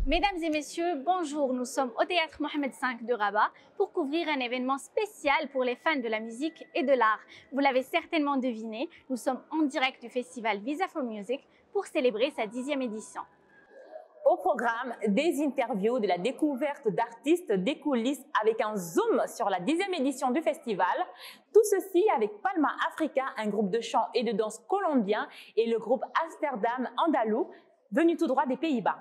Mesdames et messieurs, bonjour. Nous sommes au théâtre Mohamed V de Rabat pour couvrir un événement spécial pour les fans de la musique et de l'art. Vous l'avez certainement deviné, nous sommes en direct du festival Visa for Music pour célébrer sa 10e édition. Au programme, des interviews, de la découverte d'artistes, des coulisses avec un zoom sur la 10e édition du festival. Tout ceci avec Palma Africa, un groupe de chant et de danse colombien, et le groupe Amsterdam Andalou, venu tout droit des Pays-Bas.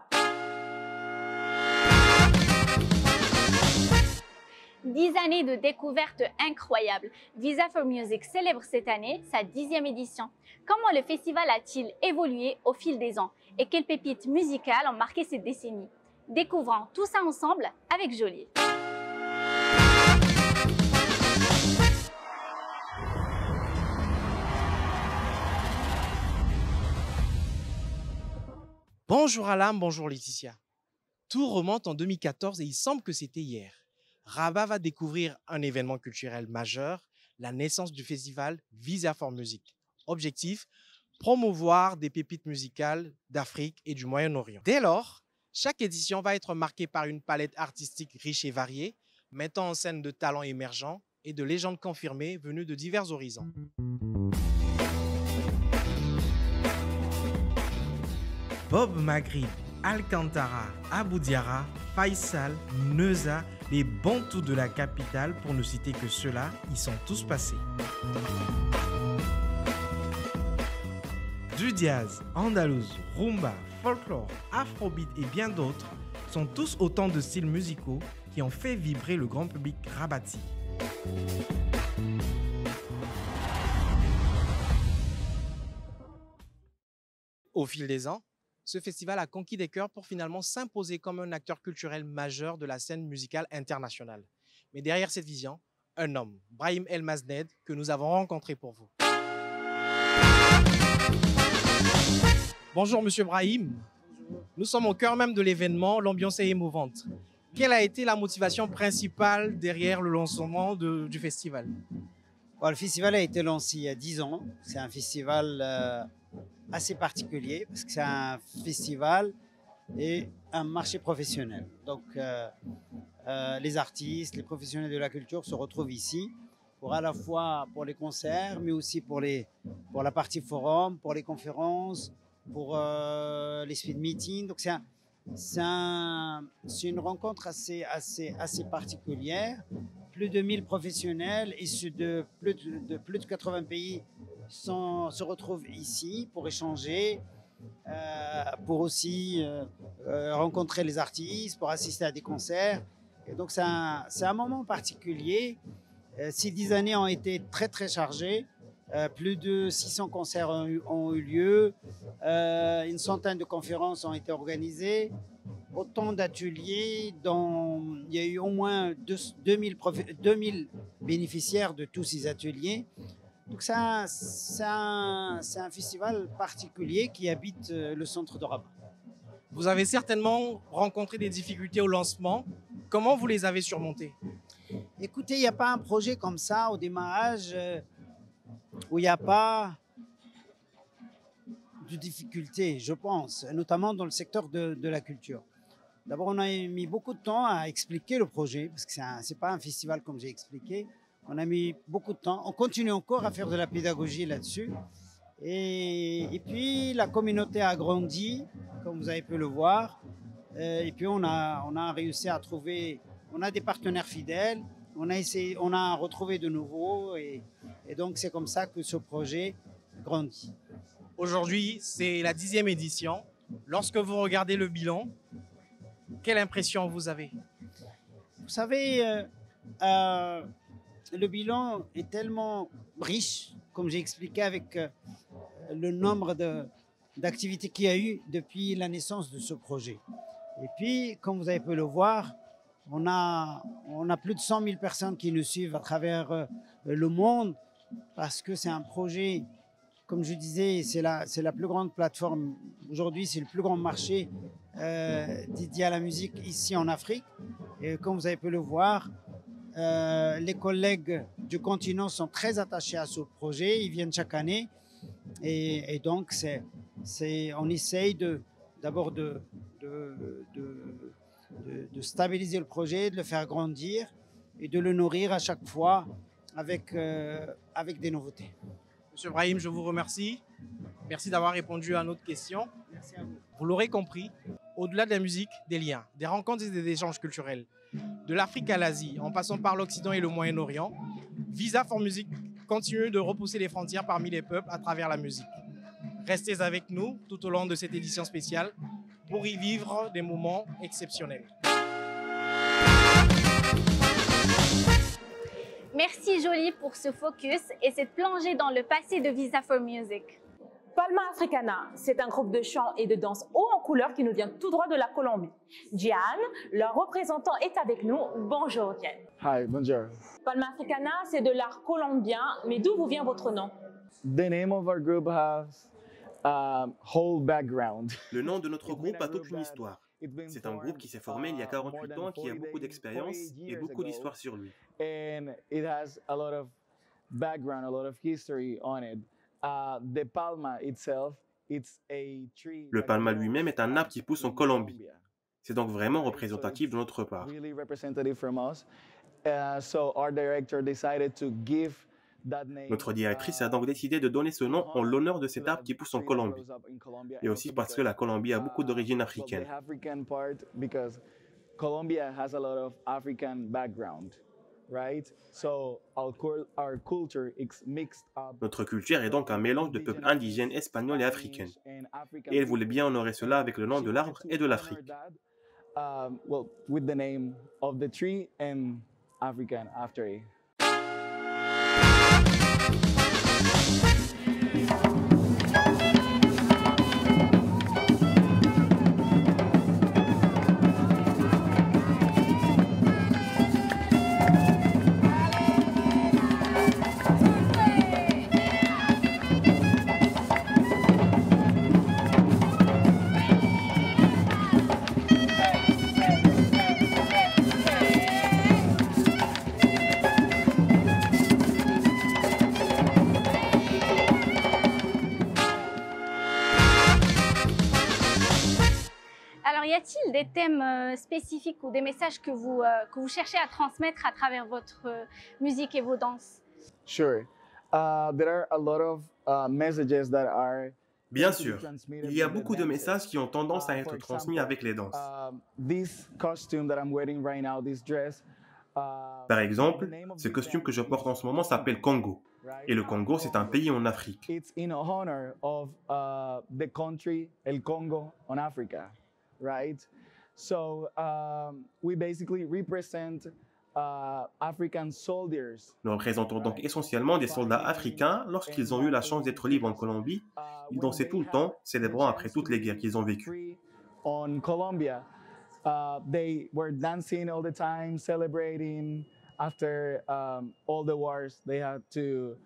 10 années de découvertes incroyables. Visa for Music célèbre cette année sa 10e édition. Comment le festival a-t-il évolué au fil des ans et quelles pépites musicales ont marqué cette décennie? Découvrons tout ça ensemble avec Jolie. Bonjour Alam, bonjour Laetitia. Tout remonte en 2014 et il semble que c'était hier. Rabat va découvrir un événement culturel majeur, la naissance du festival Visa for Music. Objectif, promouvoir des pépites musicales d'Afrique et du Moyen-Orient. Dès lors, chaque édition va être marquée par une palette artistique riche et variée, mettant en scène de talents émergents et de légendes confirmées venues de divers horizons. Bob Maghrib, Alcantara, Abou Diarra, Faisal, Neuza, les Bantous de la capitale, pour ne citer que ceux-là, y sont tous passés. Du jazz, andalouse, rumba, folklore, afrobeat et bien d'autres sont tous autant de styles musicaux qui ont fait vibrer le grand public rabati. Au fil des ans, ce festival a conquis des cœurs pour finalement s'imposer comme un acteur culturel majeur de la scène musicale internationale. Mais derrière cette vision, un homme, Brahim El Mazned, que nous avons rencontré pour vous. Bonjour Monsieur Brahim. Bonjour. Nous sommes au cœur même de l'événement, l'ambiance est émouvante. Quelle a été la motivation principale derrière le lancement du festival? Le festival a été lancé il y a 10 ans. C'est un festival assez particulier parce que c'est un festival et un marché professionnel. Donc les artistes, les professionnels de la culture se retrouvent ici pour à la fois pour les concerts, mais aussi pour la partie forum, pour les conférences, pour les speed meetings. Donc c'est une rencontre assez particulière. Plus de 1000 professionnels issus de plus de 80 pays se retrouvent ici pour échanger, pour aussi rencontrer les artistes, pour assister à des concerts. Et donc c'est un moment particulier. Ces 10 années ont été très très chargées. Plus de 600 concerts ont eu lieu, une centaine de conférences ont été organisées, autant d'ateliers dont il y a eu au moins 2000 bénéficiaires de tous ces ateliers. Donc c'est un festival particulier qui habite le centre de Rabat. Vous avez certainement rencontré des difficultés au lancement. Comment vous les avez surmontées? Écoutez, il n'y a pas un projet comme ça au démarrage où il n'y a pas de difficultés, je pense, notamment dans le secteur de la culture. D'abord, on a mis beaucoup de temps à expliquer le projet, parce que ce n'est pas un festival comme j'ai expliqué. On a mis beaucoup de temps. On continue encore à faire de la pédagogie là-dessus. Et puis, la communauté a grandi, comme vous avez pu le voir. Et puis, on a réussi à trouver... On a des partenaires fidèles. On a retrouvé de nouveaux. Et donc, c'est comme ça que ce projet grandit. Aujourd'hui, c'est la 10e édition. Lorsque vous regardez le bilan, quelle impression vous avez? Vous savez, le bilan est tellement riche, comme j'ai expliqué avec le nombre d'activités qu'il y a eu depuis la naissance de ce projet. Et puis, comme vous avez pu le voir, on a plus de 100 000 personnes qui nous suivent à travers le monde parce que c'est un projet, comme je disais, c'est la plus grande plateforme. Aujourd'hui, c'est le plus grand marché dédié à la musique ici en Afrique. Et comme vous avez pu le voir, les collègues du continent sont très attachés à ce projet. Ils viennent chaque année. Et donc, on essaye d'abord de stabiliser le projet, de le faire grandir et de le nourrir à chaque fois avec des nouveautés. Monsieur Brahim, je vous remercie. Merci d'avoir répondu à notre question. Merci à vous. Vous l'aurez compris, au-delà de la musique, des liens, des rencontres et des échanges culturels, de l'Afrique à l'Asie, en passant par l'Occident et le Moyen-Orient, Visa for Music continue de repousser les frontières parmi les peuples à travers la musique. Restez avec nous tout au long de cette édition spéciale pour y vivre des moments exceptionnels. Merci Jolie pour ce focus et cette plongée dans le passé de Visa for Music. Palma Africana, c'est un groupe de chant et de danse haut en couleur qui nous vient tout droit de la Colombie. Gian, leur représentant, est avec nous. Bonjour Gian. Hi, bonjour. Palma Africana, c'est de l'art colombien, mais d'où vous vient votre nom? The name of our group has a whole background. Le nom de notre groupe a toute une histoire. C'est un groupe qui s'est formé il y a 48 ans, qui a beaucoup d'expérience et beaucoup d'histoire sur lui. And it has a lot of background, a lot of history on it. The palma itself, it's a tree. Le palma lui-même est un arbre qui pousse en Colombie. C'est donc vraiment représentatif de notre part. Really representative from us. So our director decided to give that name. Notre directrice a donc décidé de donner ce nom en l'honneur de cet arbre qui pousse en Colombie. Et aussi parce que la Colombie a beaucoup d'origines africaines. The African part, because Colombia has a lot of African background, right? So our culture is mixed up. Notre culture est donc un mélange de peuples indigènes, espagnols et africains. Et elle voulait bien honorer cela avec le nom de l'arbre et de l'Afrique. Well, with the name of the tree and African after it. Alors, y a-t-il des thèmes spécifiques ou des messages que vous cherchez à transmettre à travers votre musique et vos danses? Sure. There are a lot of messages that are. Bien sûr, il y a beaucoup de messages qui ont tendance à être transmis avec les danses. This costume that I'm wearing right now, this dress. Par exemple, ce costume que je porte en ce moment s'appelle Congo. Et le Congo, c'est un pays en Afrique. It's in honor of the country El Congo on Africa, right? So we basically represent African soldiers. Nous représentons donc essentiellement des soldats africains. Lorsqu'ils ont eu la chance d'être libres en Colombie, ils dansaient tout le temps, célébrant après toutes les guerres qu'ils ont vécues. On Colombia, they were dancing all the time, celebrating after all the wars they had to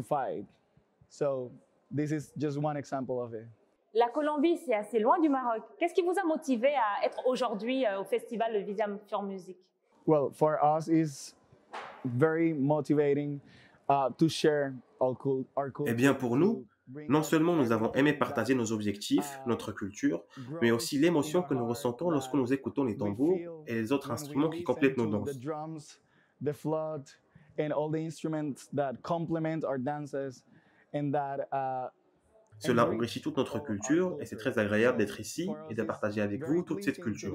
fight. So this is just one example of it. La Colombie, c'est assez loin du Maroc. Qu'est-ce qui vous a motivé à être aujourd'hui au festival de Visa for Music? Well, for us, it's very motivating to share our culture. Eh bien, pour nous, non seulement nous avons aimé partager nos objectifs, notre culture, mais aussi l'émotion que nous ressentons lorsque nous écoutons les tambours et les autres instruments qui complètent nos danses. The drums, the flute, and all the instruments that complement our dances, and that. Cela enrichit toute notre culture et c'est très agréable d'être ici et de partager avec vous toute cette culture.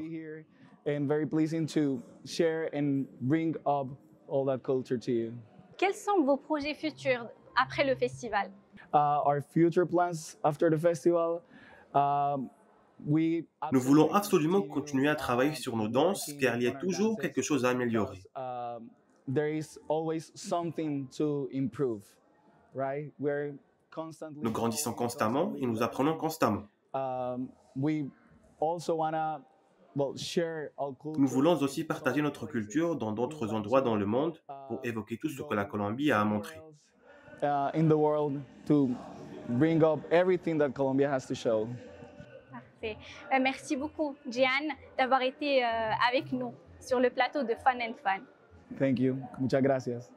And very pleasing to share and bring up all that culture to you. Quels sont vos projets futurs après le festival? Our future plans after the festival. Nous voulons absolument continuer à travailler sur nos danses car il y a toujours quelque chose à améliorer. There is always something to improve, right? We're constantly. Nous grandissons constamment et nous apprenons constamment. We also wanna. Nous voulons aussi partager notre culture dans d'autres endroits dans le monde pour évoquer tout ce que la Colombie a à montrer. In the world to bring up everything that Colombia has to show. Parfait. Merci beaucoup, Gian, d'avoir été avec nous sur le plateau de Fun and Fun. Thank you. Muchas gracias.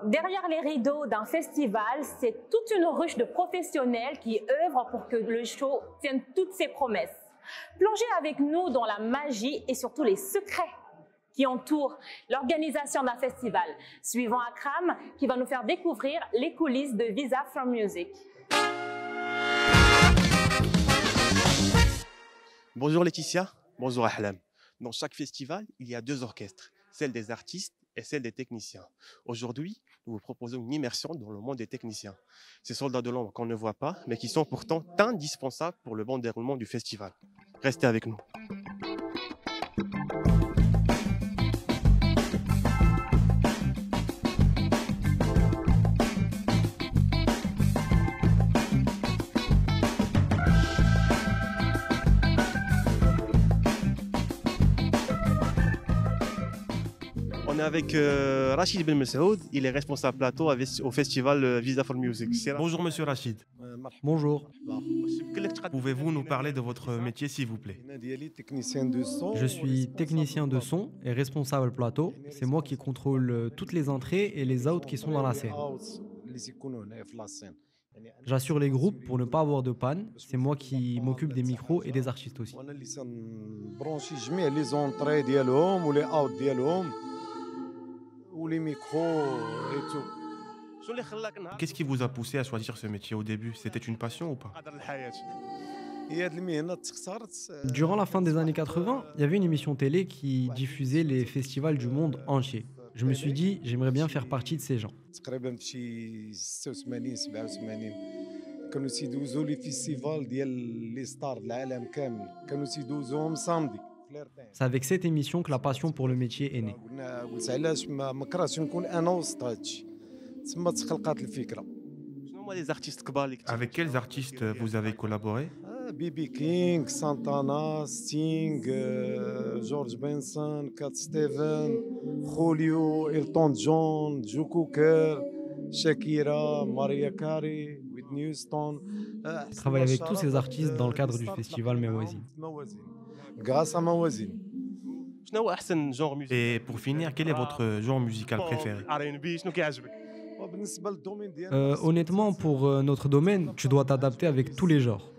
derrière les rideaux d'un festival, c'est toute une ruche de professionnels qui œuvrent pour que le show tienne toutes ses promesses. Plongez avec nous dans la magie et surtout les secrets qui entourent l'organisation d'un festival. Suivons Akram qui va nous faire découvrir les coulisses de Visa from Music. Bonjour Laetitia, bonjour Ahlam. Dans chaque festival, il y a deux orchestres, celle des artistes et celle des techniciens. Aujourd'hui, nous vous proposons une immersion dans le monde des techniciens. Ces soldats de l'ombre qu'on ne voit pas, mais qui sont pourtant indispensables pour le bon déroulement du festival. Restez avec nous. On est avec Rachid Ben Messoud, il est responsable plateau au festival Visa for Music. Bonjour Monsieur Rachid. Bonjour. Pouvez-vous nous parler de votre métier s'il vous plaît? Je suis technicien de son et responsable plateau. C'est moi qui contrôle toutes les entrées et les outs qui sont dans la scène. J'assure les groupes pour ne pas avoir de panne. C'est moi qui m'occupe des micros et des artistes aussi. Qu'est-ce qui vous a poussé à choisir ce métier au début? C'était une passion ou pas? Durant la fin des années 80, il y avait une émission télé qui diffusait les festivals du monde entier. Je me suis dit, j'aimerais bien faire partie de ces gens. C'est avec cette émission que la passion pour le métier est née. Avec quels artistes vous avez collaboré? B.B. King, Santana, Sting, George Benson, Cat Stevens, Julio, Elton John, Joe Cocker, Shakira, Mariah Carey, Whitney Houston. Je travaille avec tous ces artistes dans le cadre du festival Mawazine. Grâce à Mawazine. Et pour finir, quel est votre genre musical préféré? Honnêtement, pour notre domaine, tu dois t'adapter avec tous les genres.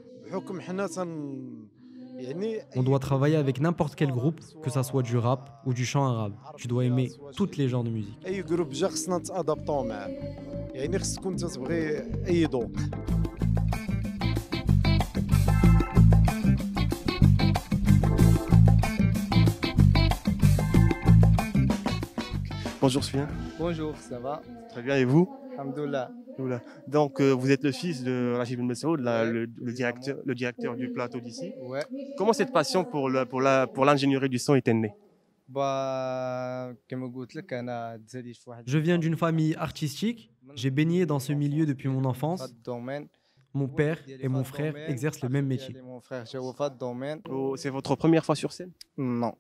On doit travailler avec n'importe quel groupe, que ça soit du rap ou du chant arabe. Tu dois aimer tous les genres de musique. Bonjour Sufyan. Bonjour, ça va? Très bien, et vous? Alhamdoulilah. Donc, vous êtes le fils de Rachid Ben Messoud, le directeur du plateau d'ici. Ouais. Comment cette passion pour l'ingénierie du son est née? Je viens d'une famille artistique. J'ai baigné dans ce milieu depuis mon enfance. Mon père et mon frère exercent le même métier. C'est votre première fois sur scène? Non.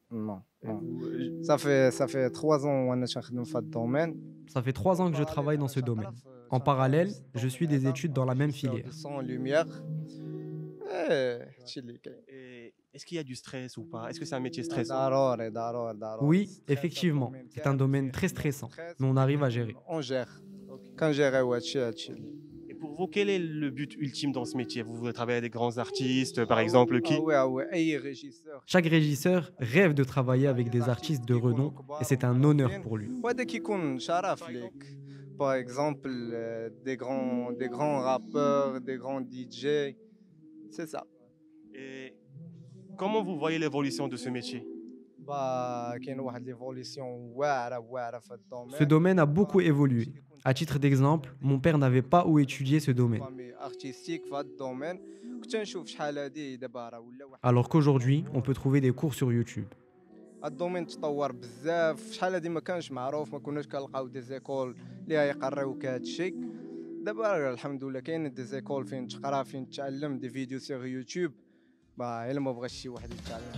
Ça fait 3 ans que je travaille dans ce domaine. Ça fait 3 ans que je travaille dans ce domaine. En parallèle, je suis des études dans la même filière. Est-ce qu'il y a du stress ou pas? Est-ce que c'est un métier stressant? Oui, effectivement. C'est un domaine très stressant, mais on arrive à gérer. On gère. Quand gérer, Et pour vous, quel est le but ultime dans ce métier? Vous travaillez avec des grands artistes, par exemple, qui? Chaque régisseur rêve de travailler avec des artistes de renom et c'est un honneur pour lui. Par exemple, des grands rappeurs, des grands DJ, c'est ça. Et comment vous voyez l'évolution de ce métier? Ce domaine a beaucoup évolué. À titre d'exemple, mon père n'avait pas où étudier ce domaine. Alors qu'aujourd'hui, on peut trouver des cours sur YouTube. الدومين تطور بزاف شحال هادي ما كانش معروف ما كناش كنلقاو دي زيكول اللي يقراوك هاد الشيء دابا الحمد لله كاين دي زيكول فين تقرا فين تتعلم دي فيديو سيغ يوتيوب الا ما بغاش شي واحد يتعلم.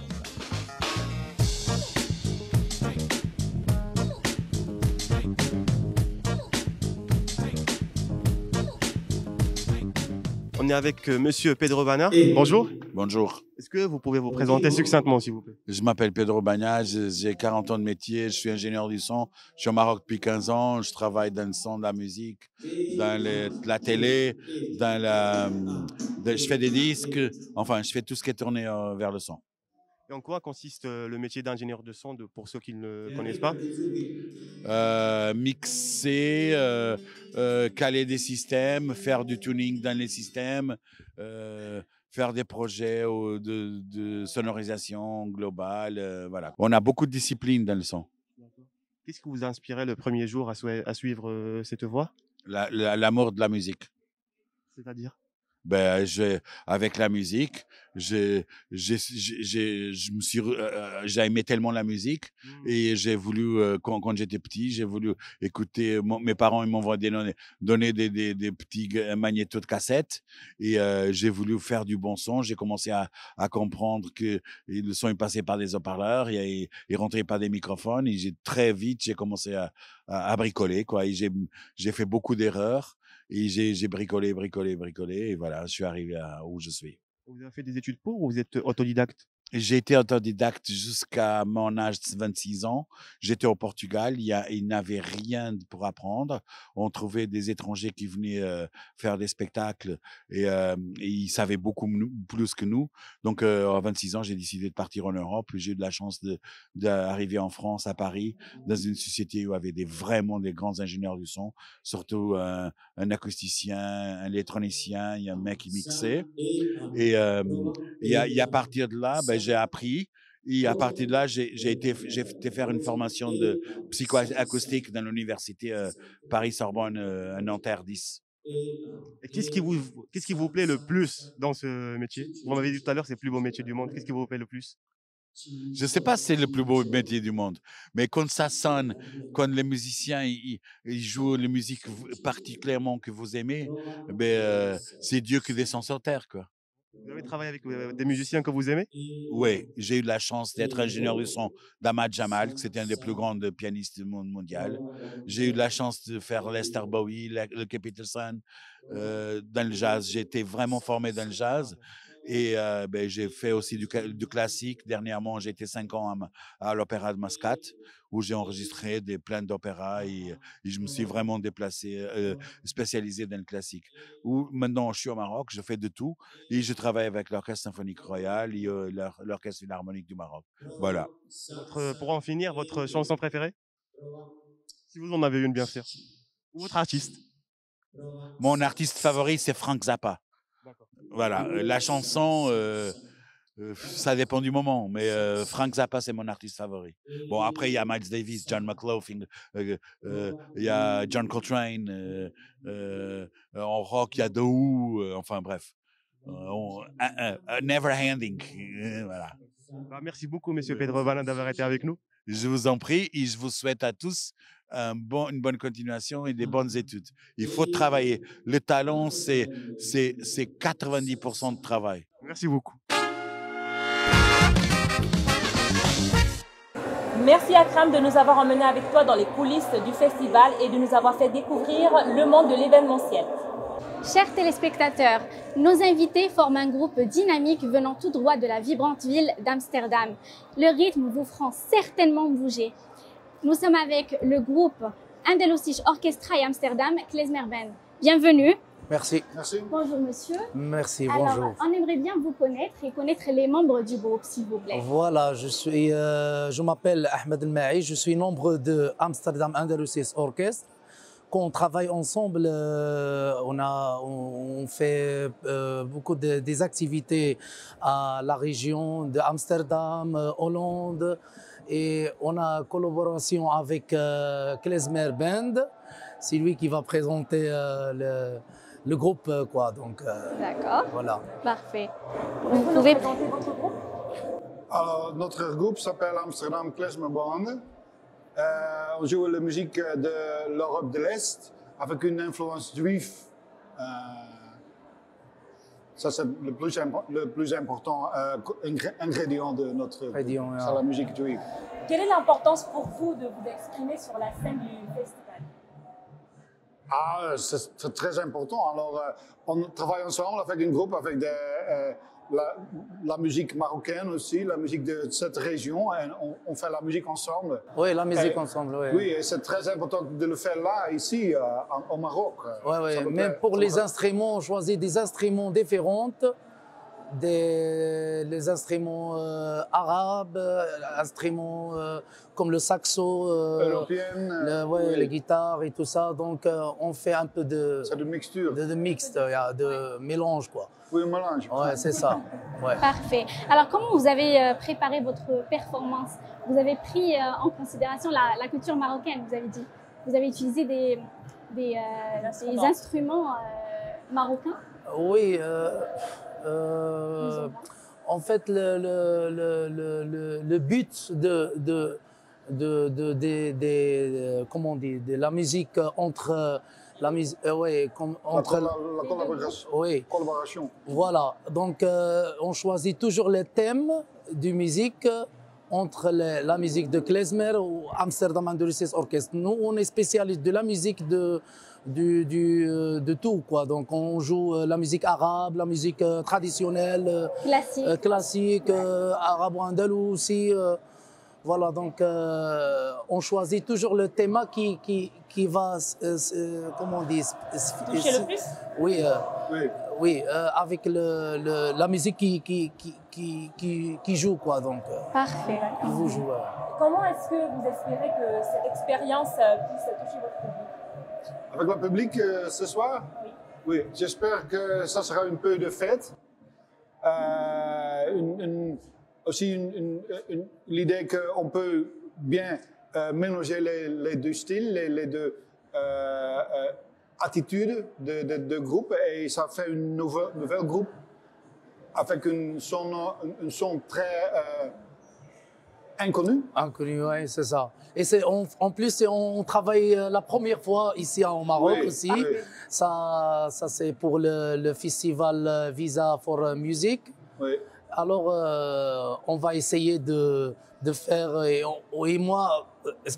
On est avec Monsieur Pedro Bana. Bonjour. Bonjour. Est-ce que vous pouvez vous présenter succinctement, s'il vous plaît? Je m'appelle Pedro Bagna, j'ai 40 ans de métier, je suis ingénieur du son. Je suis au Maroc depuis 15 ans, je travaille dans le son, de la musique, dans la télé, je fais des disques, enfin, je fais tout ce qui est tourné vers le son. Et en quoi consiste le métier d'ingénieur de son, pour ceux qui ne le connaissent pas? Mixer, caler des systèmes, faire du tuning dans les systèmes, faire des projets de sonorisation globale. Voilà. On a beaucoup de disciplines dans le son. Qu'est-ce qui vous a inspiré le premier jour à suivre cette voie? L'amour de la musique. C'est-à-dire? Avec la musique, j'ai aimé tellement la musique et j'ai voulu, quand j'étais petit, j'ai voulu écouter. Mes parents ils m'ont donné des petits magnétos de cassette et j'ai voulu faire du bon son. J'ai commencé à comprendre que le son il passait par des haut-parleurs, il rentrait par des microphones et très vite j'ai commencé à bricoler quoi. Et j'ai fait beaucoup d'erreurs. Et j'ai bricolé, et voilà, je suis arrivé où je suis. Vous avez fait des études pour ou vous êtes autodidacte? J'ai été autodidacte jusqu'à mon âge de 26 ans. J'étais au Portugal, il n'avait rien pour apprendre. On trouvait des étrangers qui venaient faire des spectacles et ils savaient beaucoup plus que nous. Donc, à 26 ans, j'ai décidé de partir en Europe. J'ai eu de la chance d'arriver en France, à Paris, dans une société où il y avait vraiment des grands ingénieurs du son, surtout un acousticien, un électronicien, il y a un mec qui mixait. Et à partir de là, j'ai appris et à partir de là, j'ai été faire une formation de psychoacoustique dans l'université Paris-Sorbonne Nanterre 10. Et qu'est-ce qui vous plaît le plus dans ce métier? Vous m'avez dit tout à l'heure, c'est le plus beau métier du monde. Qu'est-ce qui vous plaît le plus? Je ne sais pas si c'est le plus beau métier du monde, mais quand ça sonne, quand les musiciens ils jouent la musique particulièrement que vous aimez, c'est Dieu qui descend sur terre, quoi. Vous avez travaillé avec des musiciens que vous aimez? Oui, j'ai eu la chance d'être ingénieur du son d'Ahmad Jamal, qui c'était un des plus grands pianistes du monde mondial. J'ai eu la chance de faire Lester Bowie, le Peterson. Dans le jazz, j'ai été vraiment formé dans le jazz. Et j'ai fait aussi du classique. Dernièrement, j'ai été 5 ans à l'Opéra de Mascate, où j'ai enregistré plein d'opéras et je me suis vraiment déplacé, spécialisé dans le classique. Maintenant, je suis au Maroc, je fais de tout et je travaille avec l'Orchestre Symphonique Royal et l'Orchestre Philharmonique du Maroc. Voilà. Pour en finir, votre chanson préférée? Si vous en avez une, bien sûr. Ou votre artiste? Mon artiste favori, c'est Frank Zappa. Voilà, la chanson, ça dépend du moment, mais Frank Zappa, c'est mon artiste favori. Bon, après, il y a Miles Davis, John McLaughlin, il y a John Coltrane, en rock, il y a The Who, enfin bref. Never Ending, voilà. Merci beaucoup, Monsieur Pedro Bagna, d'avoir été avec nous. Je vous en prie et je vous souhaite à tous une bonne continuation et des bonnes études. Il faut travailler. Le talent, c'est 90% de travail. Merci beaucoup. Merci Akram de nous avoir emmenés avec toi dans les coulisses du festival et de nous avoir fait découvrir le monde de l'événementiel. Chers téléspectateurs, nos invités forment un groupe dynamique venant tout droit de la vibrante ville d'Amsterdam. Le rythme vous fera certainement bouger. Nous sommes avec le groupe Andalusisch Orchestra et Amsterdam, Klezmer Band. Bienvenue. Merci. Bonjour monsieur. Merci, Alors, bonjour. on aimerait bien vous connaître et connaître les membres du groupe, s'il vous plaît. Voilà, je m'appelle Ahmed El-Maï, je suis membre de Amsterdam Andalusisch Orchestra. Quand on travaille ensemble, on fait beaucoup des activités à la région d'Amsterdam, Hollande, et on a collaboration avec Klezmer Band. C'est lui qui va présenter le groupe, quoi. Donc, d'accord. Voilà. Parfait. Vous pouvez présenter votre groupe? Alors, notre groupe s'appelle Amsterdam Klezmer Band. On joue la musique de l'Europe de l'Est avec une influence juive. Ça, c'est le plus important ingrédient de notre groupe. C'est la musique juive. Quelle est l'importance pour vous de vous exprimer sur la scène du festival? C'est très important. Alors, on travaille ensemble avec un groupe, avec la musique marocaine aussi, la musique de cette région, et on fait la musique ensemble. Oui, la musique ensemble, oui. Oui, et c'est très important de le faire là, ici, au Maroc. Oui, même pour les instruments, on choisit des instruments différents, les instruments arabes, instruments comme le saxo, les guitares et tout ça. Donc, on fait un peu de mixture, de mixte, de mélange, quoi. Oui, mélange. Ouais, c'est ça. Ouais. Parfait. Alors, comment vous avez préparé votre performance? Vous avez pris en considération la culture marocaine, vous avez dit. Vous avez utilisé des instruments marocains? Oui. En fait, le but comment on dit, de la musique entre la musique, entre la collaboration. Oui. Collaboration. Voilà. Donc, on choisit toujours les thèmes de musique entre la musique de klezmer ou Amsterdam Andalusies Orchestra. Nous, on est spécialiste de la musique de tout, quoi. Donc, on joue la musique arabe, la musique traditionnelle, classique, arabo-andalou aussi. Voilà, donc on choisit toujours le thème qui va, comment on dit, toucher le plus. Oui, oui, avec la musique qui joue, quoi. Donc, parfait. Qui vous joue. Comment est-ce que vous espérez que cette expérience puisse toucher votre public? Avec le public ce soir? Oui, j'espère que ça sera un peu de fête. Aussi l'idée qu'on peut bien mélanger les deux styles, les deux attitudes de groupe, et ça fait une nouvelle groupe avec un son très inconnu. Inconnu, oui, c'est ça. Et en plus, on travaille la première fois ici au Maroc aussi. Oui. Ça c'est pour le festival Visa for Music. Oui. Alors, on va essayer de faire, et moi, je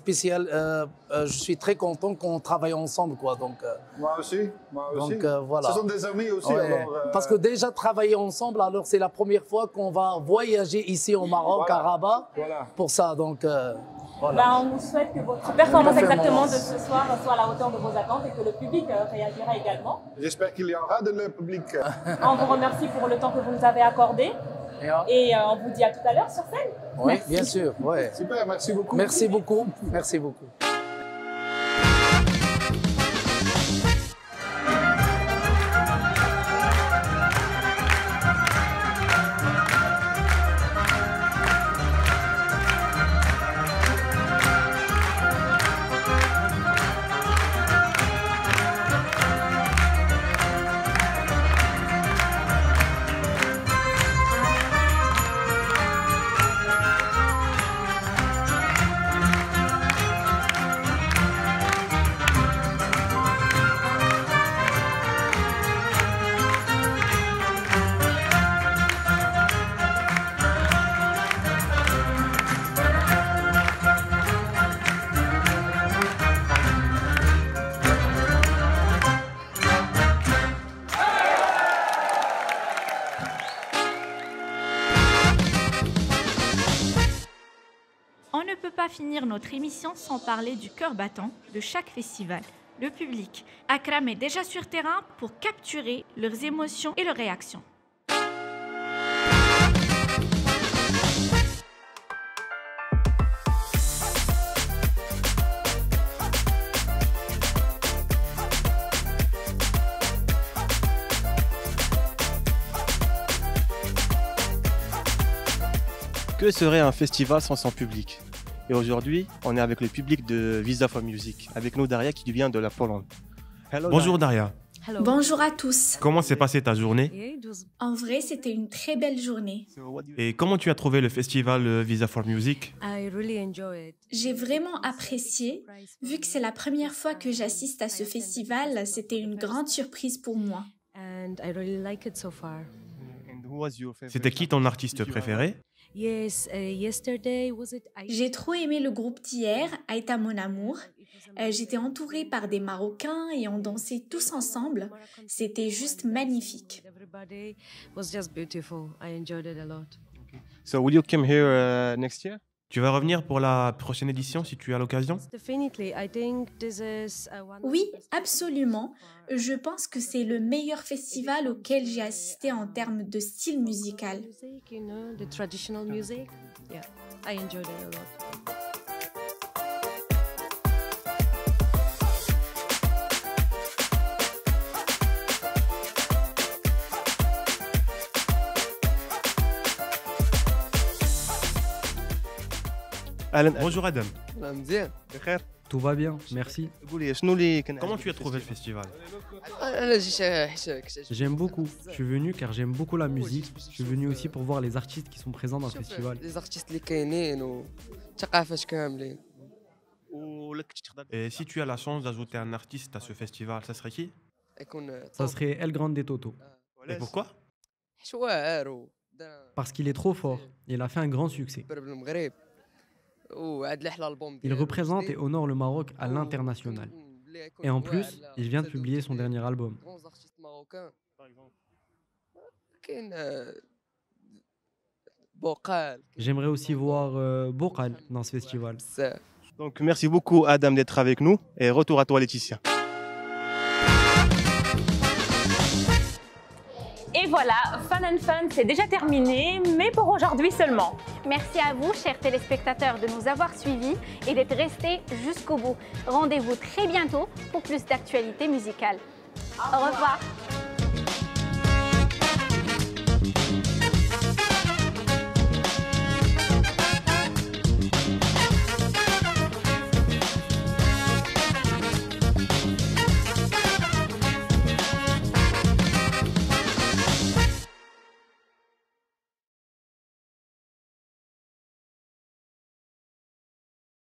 suis très content qu'on travaille ensemble, quoi. Donc, moi aussi. Donc, voilà. Ce sont des amis aussi. Ouais. Alors, parce que déjà travailler ensemble, alors c'est la première fois qu'on va voyager ici au Maroc, à Rabat, pour ça. Donc, voilà. On vous souhaite que votre performance exactement de ce soir soit à la hauteur de vos attentes et que le public réagira également. J'espère qu'il y aura de le public. On vous remercie pour le temps que vous nous avez accordé. Et on vous dit à tout à l'heure sur scène. Oui, bien sûr. Ouais. Super, merci beaucoup. Merci beaucoup. Merci beaucoup. On ne peut pas finir notre émission sans parler du cœur battant de chaque festival, le public. Akram est déjà sur terrain pour capturer leurs émotions et leurs réactions. Que serait un festival sans son public? Et aujourd'hui, on est avec le public de Visa for Music. Avec nous, Daria, qui vient de la Pologne. Bonjour Daria. Bonjour à tous. Comment s'est passée ta journée? En vrai, c'était une très belle journée. Et comment tu as trouvé le festival Visa for Music? J'ai vraiment apprécié. Vu que c'est la première fois que j'assiste à ce festival, c'était une grande surprise pour moi. C'était qui ton artiste préféré? J'ai trop aimé le groupe d'hier, Aïta Mon Amour. J'étais entourée par des Marocains et on dansait tous ensemble. C'était juste magnifique. So will you come here next year? Tu vas revenir pour la prochaine édition si tu as l'occasion? Oui, absolument. Je pense que c'est le meilleur festival auquel j'ai assisté en termes de style musical. Bonjour Adam. Tout va bien, merci. Comment tu as trouvé le festival? J'aime beaucoup. Je suis venu car j'aime beaucoup la musique. Je suis venu aussi pour voir les artistes qui sont présents dans le festival. Et si tu as la chance d'ajouter un artiste à ce festival, ça serait qui? Ça serait El Grande Toto. Et pourquoi? Parce qu'il est trop fort. Il a fait un grand succès. Il représente et honore le Maroc à l'international. Et en plus, il vient de publier son dernier album. J'aimerais aussi voir Boqal dans ce festival. Donc merci beaucoup Adam d'être avec nous et retour à toi Laetitia. Et voilà, Fun and Fun, c'est déjà terminé, mais pour aujourd'hui seulement. Merci à vous, chers téléspectateurs, de nous avoir suivis et d'être restés jusqu'au bout. Rendez-vous très bientôt pour plus d'actualités musicales. Au revoir.